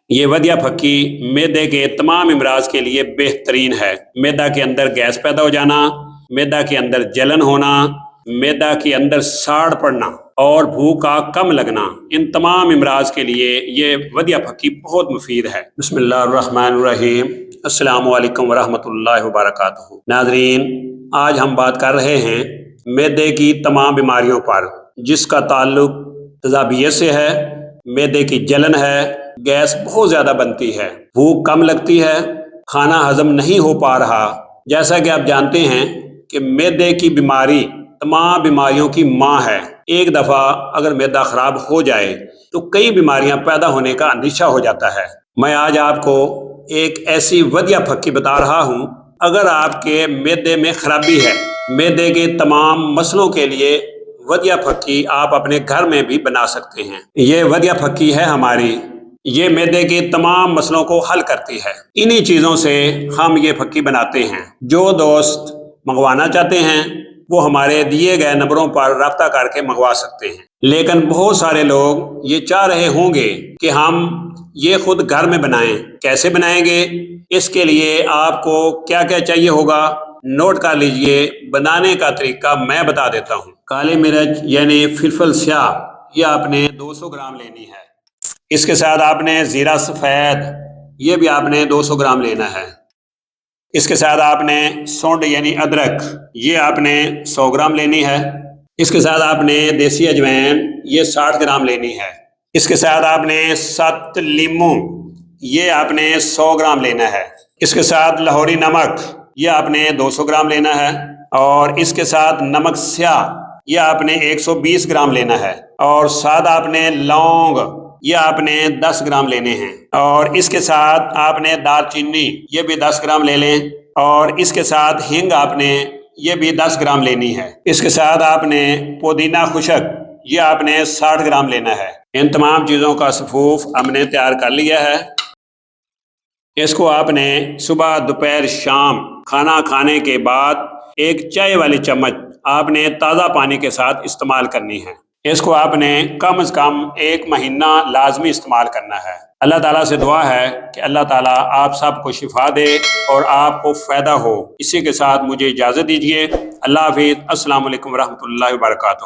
یہ ودیا پھکی میدے کے تمام امراض کے لیے بہترین ہے۔ میدا کے اندر گیس پیدا ہو جانا، میدا کے اندر جلن ہونا، میدا کے اندر ساڑ پڑنا اور بھوک کا کم لگنا، ان تمام امراض کے لیے یہ ودیا پھکی بہت مفید ہے۔ بسم اللہ الرحمن الرحیم۔ السلام علیکم ورحمۃ اللہ وبرکاتہ۔ ناظرین، آج ہم بات کر رہے ہیں میدے کی تمام بیماریوں پر، جس کا تعلق تیزابیت سے ہے۔ میدے کی جلن ہے، گیس بہت زیادہ بنتی ہے، بھوک کم لگتی ہے، کھانا ہضم نہیں ہو پا رہا۔ جیسا کہ آپ جانتے ہیں کہ میدے کی بیماری تمام بیماریوں کی ماں ہے۔ ایک دفعہ اگر میدا خراب ہو جائے تو کئی بیماریاں پیدا ہونے کا اندیشہ ہو جاتا ہے۔ میں آج آپ کو ایک ایسی ودیا پھکی بتا رہا ہوں، اگر آپ کے میدے میں خرابی ہے، میدے کے تمام مسئلوں کے لیے ودیا پھکی آپ اپنے گھر میں بھی بنا سکتے ہیں۔ یہ ودیا پھکی ہے ہماری، یہ میدے کے تمام مسئلوں کو حل کرتی ہے۔ انہی چیزوں سے ہم یہ پھکی بناتے ہیں۔ جو دوست منگوانا چاہتے ہیں وہ ہمارے دیے گئے نمبروں پر رابطہ کر کے منگوا سکتے ہیں۔ لیکن بہت سارے لوگ یہ چاہ رہے ہوں گے کہ ہم یہ خود گھر میں بنائیں۔ کیسے بنائیں گے؟ اس کے لیے آپ کو کیا کیا چاہیے ہوگا، نوٹ کر لیجئے۔ بنانے کا طریقہ میں بتا دیتا ہوں۔ کالی مرچ یعنی فلفل سیاہ، یہ آپ نے 200 گرام لینی ہے۔ اس کے ساتھ آپ نے زیرہ سفید، یہ بھی آپ نے 200 گرام لینا ہے۔ اس کے ساتھ آپ نے سونڈ یعنی ادرک، یہ آپ نے 100 گرام لینی ہے۔ اس کے ساتھ آپ نے دیسی اجوین، یہ 60 گرام لینی ہے۔ اس کے ساتھ آپ نے 7 لیموں، یہ آپ نے 100 گرام لینا ہے۔ اس کے ساتھ لاہوری نمک، یہ آپ نے 200 گرام لینا ہے۔ اور اس کے ساتھ نمک سیاہ، یہ آپ نے 120 گرام لینا ہے۔ اور ساتھ آپ نے لونگ، یہ آپ نے 10 گرام لینے ہیں۔ اور اس کے ساتھ آپ نے دار چینی، یہ بھی 10 گرام لے لیں۔ اور اس کے ساتھ ہینگ آپ نے یہ بھی 10 گرام لینی ہے۔ اس کے ساتھ آپ نے پودینہ خشک، یہ آپ نے 60 گرام لینا ہے۔ ان تمام چیزوں کا صفوف ہم نے تیار کر لیا ہے۔ اس کو آپ نے صبح، دوپہر، شام کھانا کھانے کے بعد ایک چائے والی چمچ آپ نے تازہ پانی کے ساتھ استعمال کرنی ہے۔ اس کو آپ نے کم از کم 1 مہینہ لازمی استعمال کرنا ہے۔ اللہ تعالیٰ سے دعا ہے کہ اللہ تعالیٰ آپ سب کو شفا دے اور آپ کو فائدہ ہو۔ اسی کے ساتھ مجھے اجازت دیجیے۔ اللہ حافظ۔ السلام علیکم ورحمۃ اللہ وبرکاتہ۔